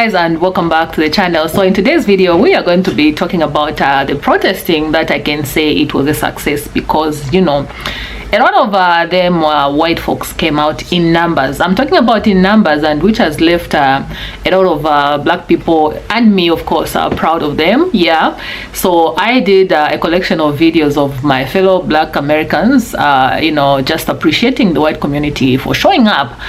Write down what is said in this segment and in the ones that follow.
Guys, and welcome back to the channel. So in today's video we are going to be talking about the protesting that I can say it was a success, because you know a lot of them white folks came out in numbers. I'm talking about in numbers, and which has left a lot of black people, and me of course, proud of them. Yeah, so I did a collection of videos of my fellow black Americans, you know, just appreciating the white community for showing up,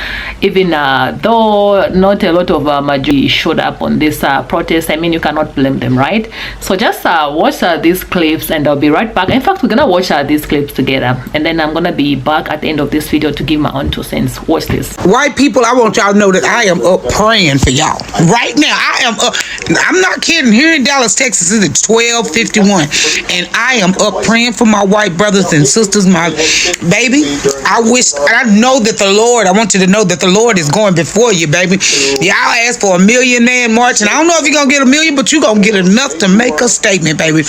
even though not a lot of majority showed up on this protest. I mean, you cannot blame them, right? So just watch these clips and I'll be right back. In fact, we're gonna watch these clips together, and then I'm gonna be back at the end of this video to give my own 2 cents. Watch this. White people, I want y'all to know that I am up praying for y'all right now. I am up. I'm not kidding. Here in Dallas, Texas, it's 12:51, and I am up praying for my white brothers and sisters. My baby, I know that the Lord, I want you to know that the Lord is going before you, baby. Y'all asked for a million man march, and I don't know if you're gonna get a million, but you're gonna get enough to make a statement, baby.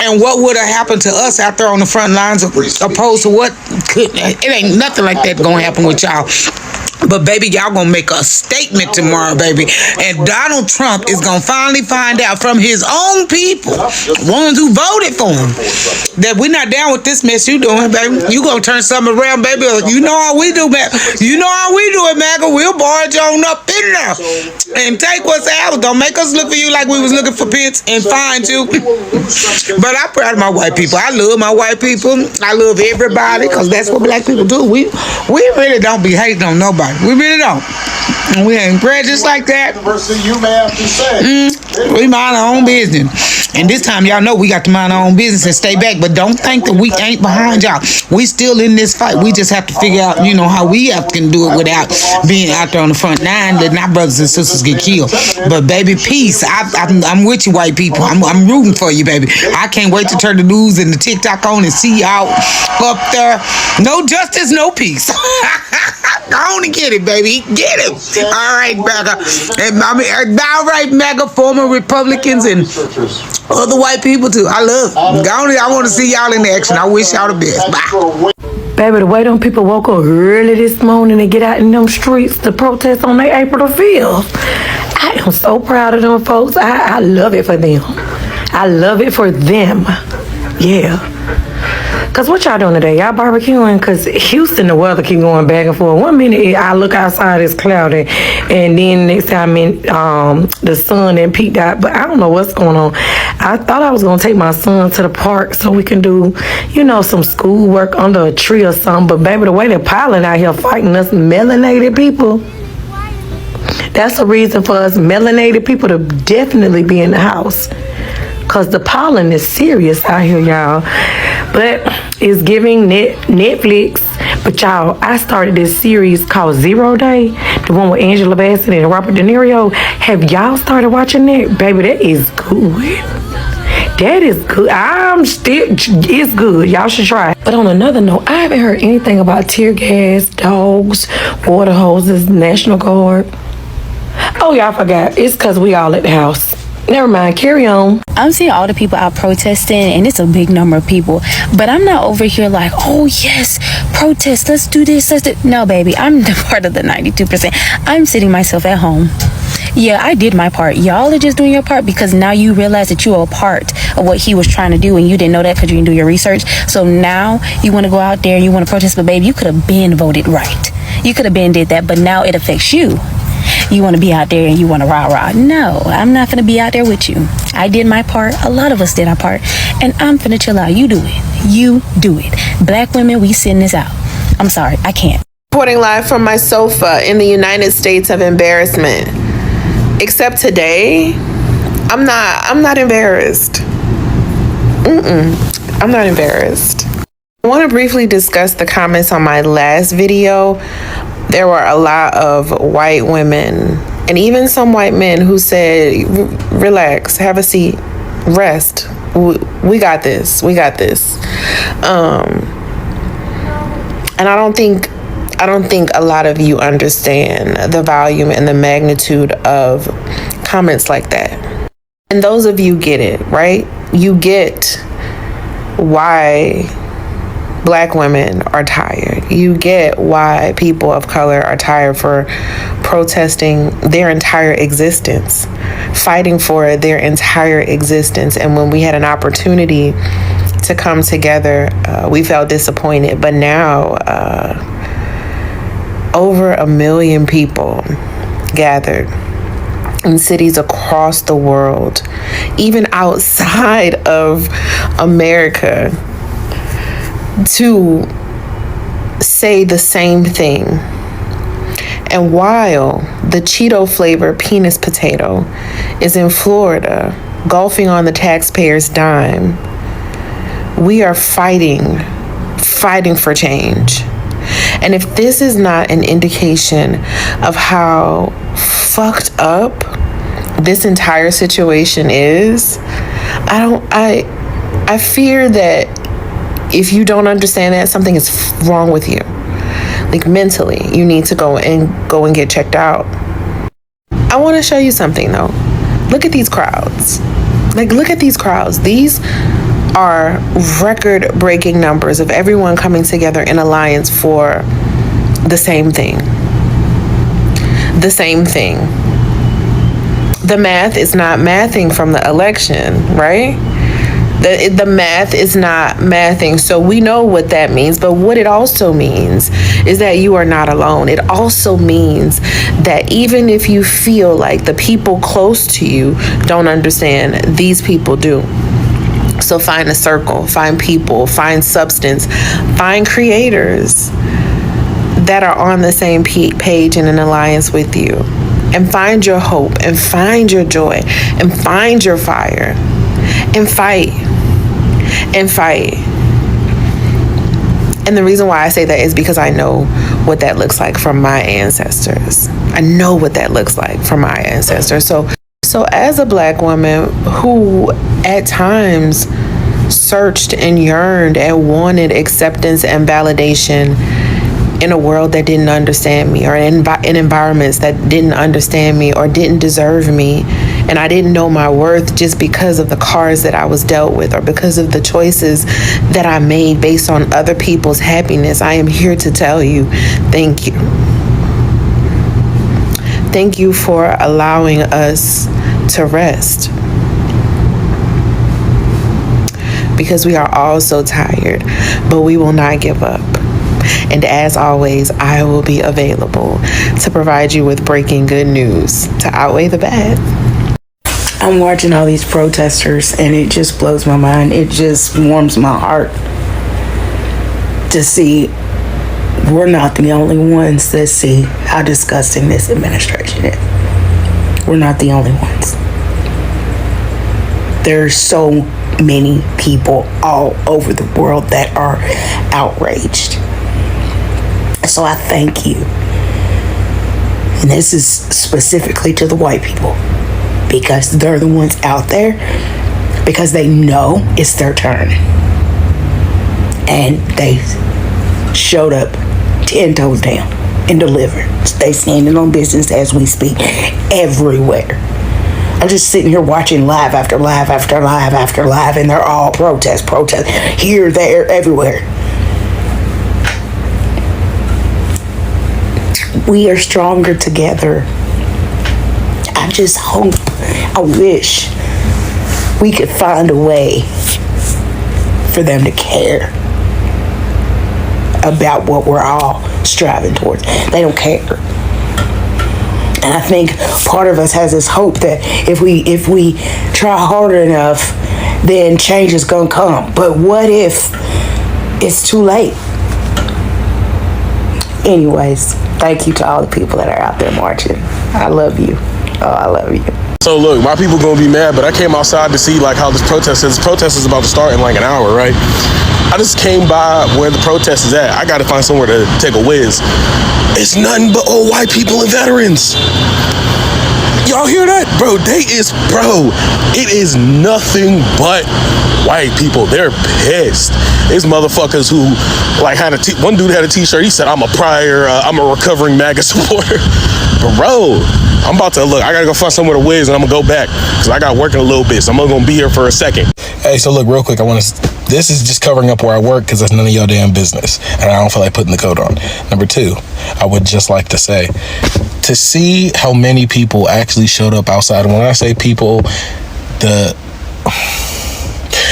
And what would have happened to us out there on the front lines opposed to what it ain't nothing like that gonna happen with y'all. But baby, y'all gonna make a statement tomorrow, baby. And Donald Trump is gonna finally find out from his own people, ones who voted for him, that we're not down with this mess you doing, baby. You gonna turn something around, baby. You know how we do, man. You know how we do it, MAGA. We'll barge on up in there and take what's ours. Don't make us look for you like we was looking for Pence and find you. But I'm proud of my white people. I love my white people. I love everybody, because that's what black people do. We really don't be hating on nobody. We really don't. We ain't prejudiced like that. We mind our own business. And this time, y'all know we got to mind our own business and stay back. But don't think that we ain't behind y'all. We still in this fight. We just have to figure out, you know, how we can do it without being out there on the front line, letting our brothers and sisters get killed. But baby, peace. I'm with you, white people. I'm rooting for you, baby. I can't wait to turn the news and the TikTok on and see y'all up there. No justice, no peace. Go on and get it, baby. Get it. All right, MAGA. All right, MAGA, former Republicans and other white people too. I love it. Go on, I want to see y'all in action. I wish y'all the best. Bye. Baby, the way them people woke up early this morning and get out in them streets to protest on their April the 5th. I am so proud of them folks. I love it for them. I love it for them. Yeah. Cause what y'all doing today? Y'all barbecuing? Cause Houston, the weather keep going back and forth. 1 minute I look outside, it's cloudy, and then next time the sun and peaked out. But I don't know what's going on. I thought I was gonna take my son to the park so we can do, you know, some school work under a tree or something. But baby, the way they're piling out here fighting us melanated people, that's a reason for us melanated people to definitely be in the house. Cause the pollen is serious out here, y'all. But it's giving Netflix. But y'all, I started this series called 0 Day, the one with Angela Bassett and Robert De Niro. Have y'all started watching that? Baby, that is good. That is good. It's good. Y'all should try it. But on another note, I haven't heard anything about tear gas, dogs, water hoses, National Guard. Oh, y'all forgot. It's because we all at the house. Never mind, carry on. I'm seeing all the people out protesting, and it's a big number of people. But I'm not over here like, oh yes, protest, let's do this, No, baby, I'm the part of the 92%. I'm sitting myself at home. Yeah, I did my part. Y'all are just doing your part because now you realize that you are a part of what he was trying to do, and you didn't know that because you didn't do your research. So now you want to go out there and you want to protest, but baby, you could have been voted right. You could have been did that, but now it affects you. You want to be out there and you want to rah-rah. No, I'm not going to be out there with you. I did my part. A lot of us did our part. And I'm finna chill out. You do it. You do it. Black women, we send this out. I'm sorry. I can't. Reporting live from my sofa in the United States of embarrassment. Except today, I'm not embarrassed. I'm not embarrassed. I want to briefly discuss the comments on my last video. There were a lot of white women and even some white men who said, relax, have a seat, rest. We got this. We got this. And I don't think a lot of you understand the volume and the magnitude of comments like that. And those of you get it, right? You get why Black women are tired. You get why people of color are tired for protesting their entire existence, fighting for their entire existence. And when we had an opportunity to come together, we felt disappointed. But now, over 1 million people gathered in cities across the world, even outside of America, to say the same thing. And while the Cheeto flavored penis potato is in Florida, golfing on the taxpayer's dime, we are fighting for change. And if this is not an indication of how fucked up this entire situation is, I fear that if you don't understand that, something is wrong with you. Like mentally, you need to go and get checked out. I want to show you something though. Look at these crowds. Like, look at these crowds. These are record-breaking numbers of everyone coming together in alliance for the same thing. The same thing. The math is not mathing from the election, right? The math is not mathing. So we know what that means. But what it also means is that you are not alone. It also means that even if you feel like the people close to you don't understand, these people do. So find a circle, find people, find substance, find creators that are on the same page in an alliance with you. And find your hope, and find your joy, and find your fire, and fight. And fight. And the reason why I say that is because I know what that looks like from my ancestors. I know what that looks like from my ancestors. So as a Black woman who at times searched and yearned and wanted acceptance and validation in a world that didn't understand me, or in environments that didn't understand me or didn't deserve me, and I didn't know my worth just because of the cards that I was dealt with or because of the choices that I made based on other people's happiness, I am here to tell you, thank you. Thank you for allowing us to rest. Because we are all so tired, but we will not give up. And as always, I will be available to provide you with breaking good news to outweigh the bad. I'm watching all these protesters and it just blows my mind. It just warms my heart to see we're not the only ones that see how disgusting this administration is. We're not the only ones. There's so many people all over the world that are outraged. So I thank you. And this is specifically to the white people, because they're the ones out there, because they know it's their turn. And they showed up 10 toes down and delivered. They standing on business as we speak everywhere. I'm just sitting here watching live after live after live after live, and they're all protest, here, there, everywhere. We are stronger together. I just hope, I wish we could find a way for them to care about what we're all striving towards. They don't care. And I think part of us has this hope that if we try harder enough, then change is gonna come. But what if it's too late? Anyways, thank you to all the people that are out there marching. I love you. Oh, I love you. So look, my people gonna be mad, but I came outside to see like how this protest is. This protest is about to start in like an hour, right? I just came by where the protest is at. I gotta find somewhere to take a whiz. It's nothing but old white people and veterans. Y'all hear that? Bro, it is nothing but white people. They're pissed. These motherfuckers who like had one dude had a t-shirt, he said, I'm a recovering MAGA supporter. Bro, I'm about to look, I gotta go find somewhere to whiz and I'm gonna go back because I got work in a little bit, so I'm gonna be here for a second. Hey, so look, real quick, this is just covering up where I work because that's none of your damn business. And I don't feel like putting the coat on. Number two, I would just like to say, to see how many people actually showed up outside. And when I say people,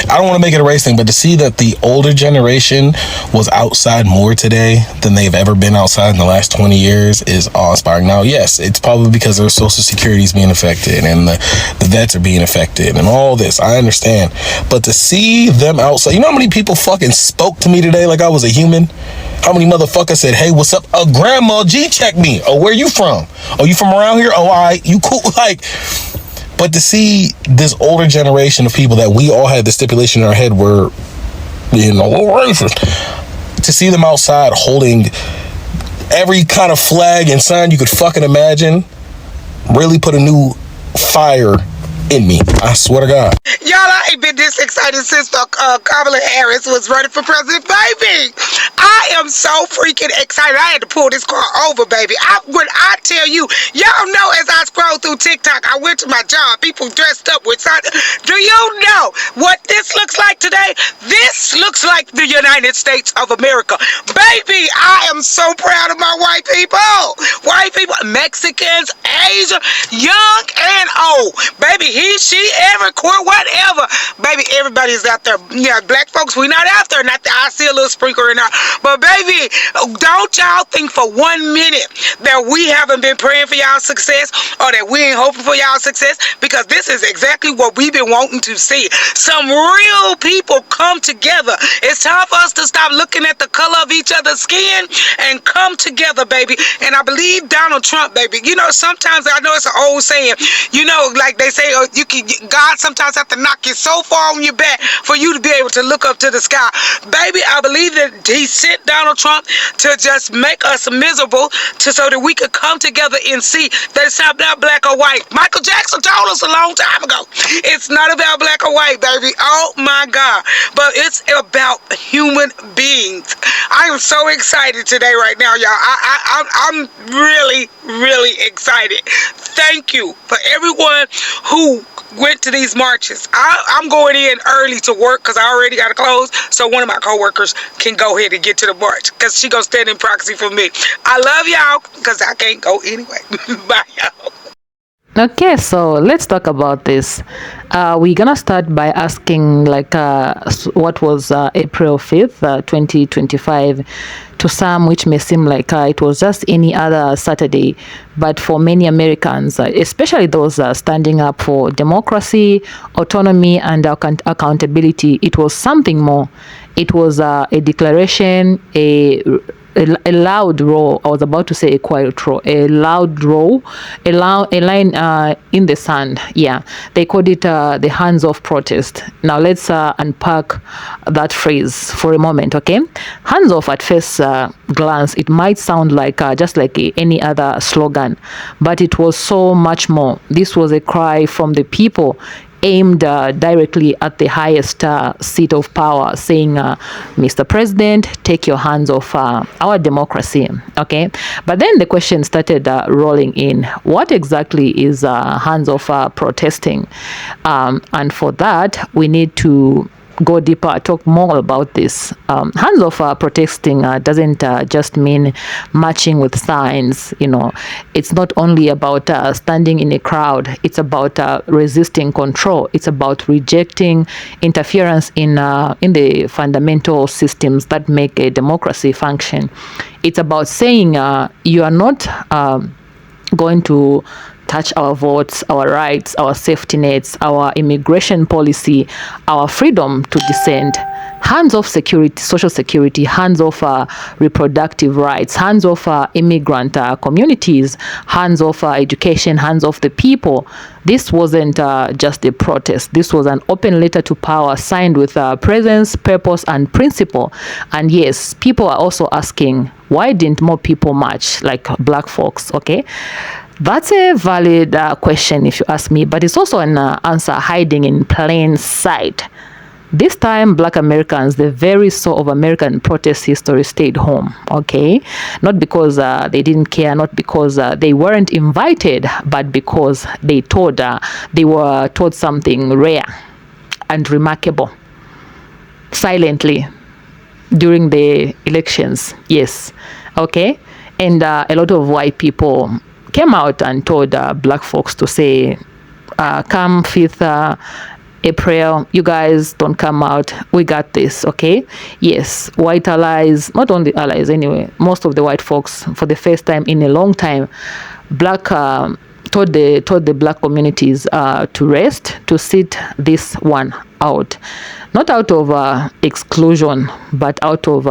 I don't want to make it a race thing, but to see that the older generation was outside more today than they've ever been outside in the last 20 years is awe-inspiring. Now, yes, it's probably because their social security is being affected and the vets are being affected and all this. I understand. But to see them outside, you know how many people fucking spoke to me today like I was a human? How many motherfuckers said, hey, what's up? Oh, grandma, G-check me. Oh, where you from? Oh, you from around here? Oh, all right, you cool? Like... But to see this older generation of people that we all had the stipulation in our head were, racist, to see them outside holding every kind of flag and sign you could fucking imagine really put a new fire in me. I swear to God. Y'all, I ain't been this excited since Kamala Harris was running for president, baby. I am so freaking excited. I had to pull this car over, baby. When I tell you, y'all know as I scroll through TikTok, I went to my job, people dressed up with something. Do you know what this looks like today? This looks like the United States of America. Baby, I am so proud of my white people. White people, Mexicans, Asian, young and old. Baby, he, she, every queer, whatever. Baby, everybody's out there. Yeah, black folks, we not out there. Not that I see a little sprinkler in there. But baby, don't y'all think for 1 minute that we haven't been praying for y'all success or that we ain't hoping for y'all success, because this is exactly what we've been wanting to see. Some real people come together. It's time for us to stop looking at the color of each other's skin and come together, baby. And I believe Donald Trump, baby. You know, sometimes I know it's an old saying, you know, like they say, God sometimes have to knock you so far on your back for you to be able to look up to the sky. Baby, I believe that he sent Donald Trump to just make us miserable so that we could come together and see that it's not about black or white. Michael Jackson told us a long time ago, it's not about black or white, baby. Oh my God. But it's about human beings. I am so excited today right now, y'all. I'm really, really excited. Thank you for everyone who went to these marches. I'm going in early to work because I already got to close, so one of my coworkers can go ahead and get to the march because she gonna stand in proxy for me. I love y'all because I can't go anyway. Bye, y'all. Okay, so let's talk about this. We're gonna start by asking what was April 5th, 2025 to some, which may seem like it was just any other Saturday, but for many Americans, especially those standing up for democracy, autonomy, and accountability, it was something more. It was a declaration, a loud roar. I was about to say a quiet roar. A loud roar, a line in the sand. Yeah, they called it the hands-off protest. Now let's unpack that phrase for a moment, okay? Hands-off at first glance, it might sound like just like any other slogan, but it was so much more. This was a cry from the people, aimed directly at the highest seat of power, saying, Mr. President, take your hands off our democracy. Okay, but then the question started rolling in. What exactly is hands off protesting? And for that, we need to go deeper, talk more about this. Hands off protesting doesn't just mean marching with signs. You know, it's not only about standing in a crowd. It's about resisting control. It's about rejecting interference in the fundamental systems that make a democracy function. It's about saying you are not going to touch our votes, our rights, our safety nets, our immigration policy, our freedom to dissent. Hands off security, social security, hands off reproductive rights, hands off immigrant communities, hands off education, hands off the people. This wasn't just a protest. This was an open letter to power signed with presence, purpose, and principle. And yes, people are also asking, why didn't more people march, like black folks, okay? That's a valid question if you ask me, but it's also an answer hiding in plain sight. This time, black Americans, the very soul of American protest history, stayed home, okay? Not because they didn't care, not because they weren't invited, but because they were told something rare. and remarkable silently during the elections. Yes. Okay. And a lot of white people came out and told black folks to say, come 5th April, you guys don't come out. We got this, okay? Yes, white allies, not only allies anyway, most of the white folks, for the first time in a long time, black told the black communities to rest, to sit this one out. Not out of exclusion, but out of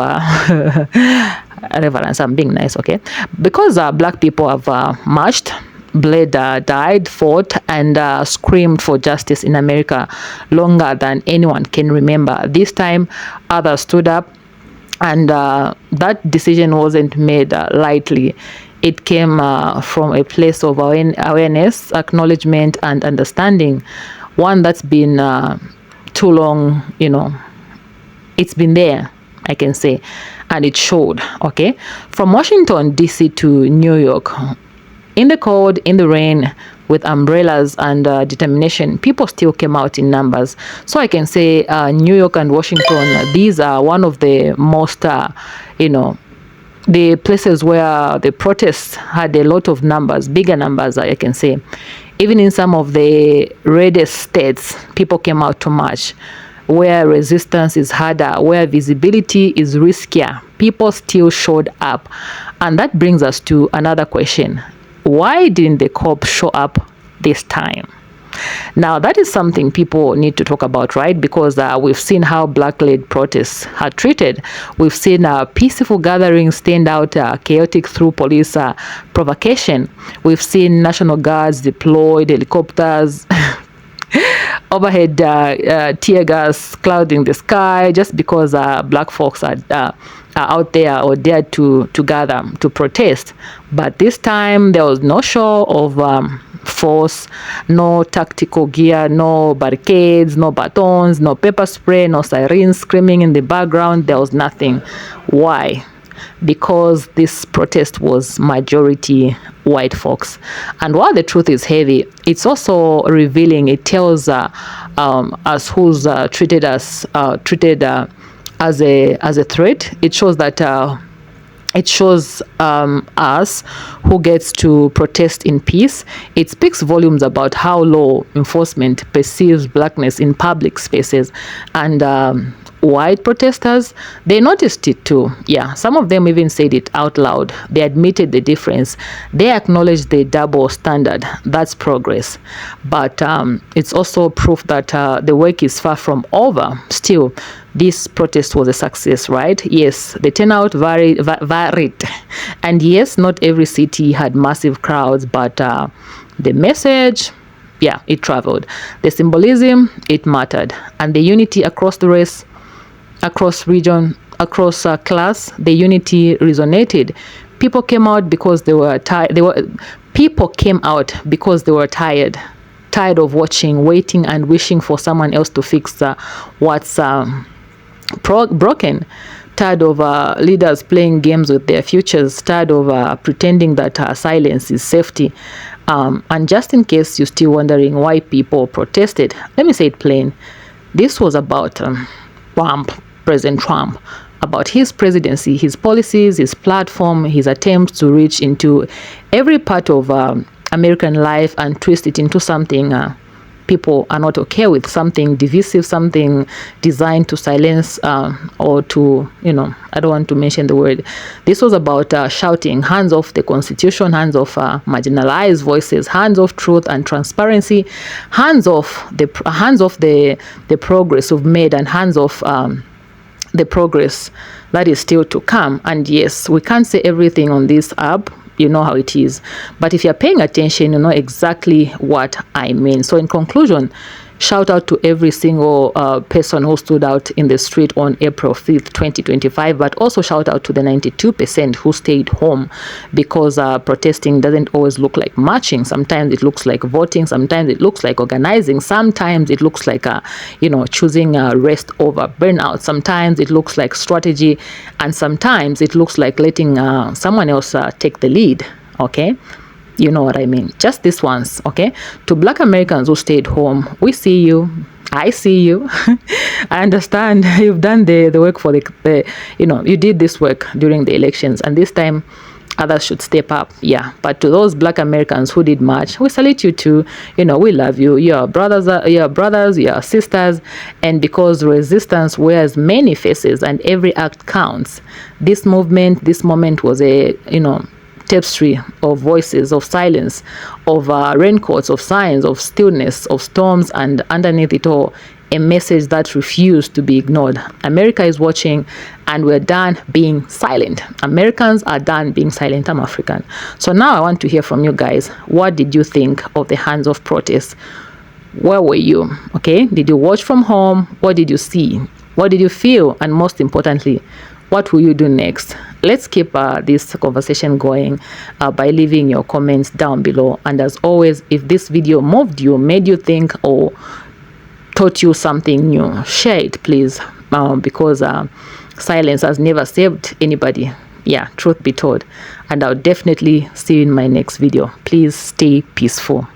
reverence. I'm being nice, okay? Because black people have marched, bled, died, fought, and screamed for justice in America longer than anyone can remember. This time, others stood up, and that decision wasn't made lightly. It came from a place of awareness, acknowledgement, and understanding. One that's been too long, it's been there, I can say, and it showed, okay? From Washington, D.C. to New York, in the cold, in the rain, with umbrellas and determination, people still came out in numbers. So I can say New York and Washington, these are one of the most, the places where the protests had a lot of numbers, bigger numbers, I can say. Even in some of the reddest states, people came out to march. Where resistance is harder, where visibility is riskier, people still showed up. And that brings us to another question. Why didn't the cops show up this time? Now, that is something people need to talk about, right? Because we've seen how black-led protests are treated. We've seen peaceful gatherings stand out chaotic through police provocation. We've seen National Guards deployed, helicopters, overhead tear gas clouding the sky, just because black folks are out there or dared to gather to protest. But this time there was no show of force, no tactical gear, no barricades, no batons, no pepper spray, no sirens screaming in the background. There was nothing. Why? Because this protest was majority white folks. And while the truth is heavy, it's also revealing. It tells us who's treated as a threat. It shows that it shows us who gets to protest in peace. It speaks volumes about how law enforcement perceives blackness in public spaces. And white protesters, they noticed it too. Yeah, some of them even said it out loud. They admitted the difference. They acknowledged the double standard. That's progress. But it's also proof that the work is far from over. Still, this protest was a success, right? Yes, the turnout varied. And yes, not every city had massive crowds, but the message, yeah, it traveled. The symbolism, it mattered. And the unity across the race, across region, across class, the unity resonated. People came out because they were tired. People came out because they were tired of watching, waiting, and wishing for someone else to fix what's broken. Tired of leaders playing games with their futures. Tired of pretending that silence is safety. And just in case you're still wondering why people protested, let me say it plain. This was about President Trump, about his presidency, his policies, his platform, his attempts to reach into every part of American life and twist it into something people are not okay with, something divisive, something designed to silence or to, I don't want to mention the word. This was about shouting, hands off the Constitution, hands off marginalized voices, hands off truth and transparency, hands off the progress we've made, and hands off the progress that is still to come. And yes, we can't say everything on this app. You know how it is. But if you're paying attention, you know exactly what I mean. So in conclusion, shout out to every single person who stood out in the street on April 5th, 2025, but also shout out to the 92% who stayed home, because protesting doesn't always look like marching. Sometimes it looks like voting. Sometimes it looks like organizing. Sometimes it looks like, choosing rest over burnout. Sometimes it looks like strategy. And sometimes it looks like letting someone else take the lead, okay? You know what I mean. Just this once, okay? To Black Americans who stayed home, we see you. I see you. I understand you've done the work for the you did this work during the elections, and this time others should step up. Yeah, but to those Black Americans who did much, we salute you too. We love you. You're brothers, you're sisters, and because resistance wears many faces and every act counts, this moment was a tapestry of voices, of silence, of raincoats, of signs, of stillness, of storms, and underneath it all, a message that refused to be ignored. America is watching, and we're done being silent. Americans are done being silent. I'm African. So now I want to hear from you guys. What did you think of the hands of protest? Where were you? Okay, did you watch from home? What did you see? What did you feel? And most importantly, what will you do next? Let's keep this conversation going by leaving your comments down below. And as always, if this video moved you, made you think, or taught you something new, share it, please, because silence has never saved anybody. Yeah, truth be told. And I'll definitely see you in my next video. Please stay peaceful.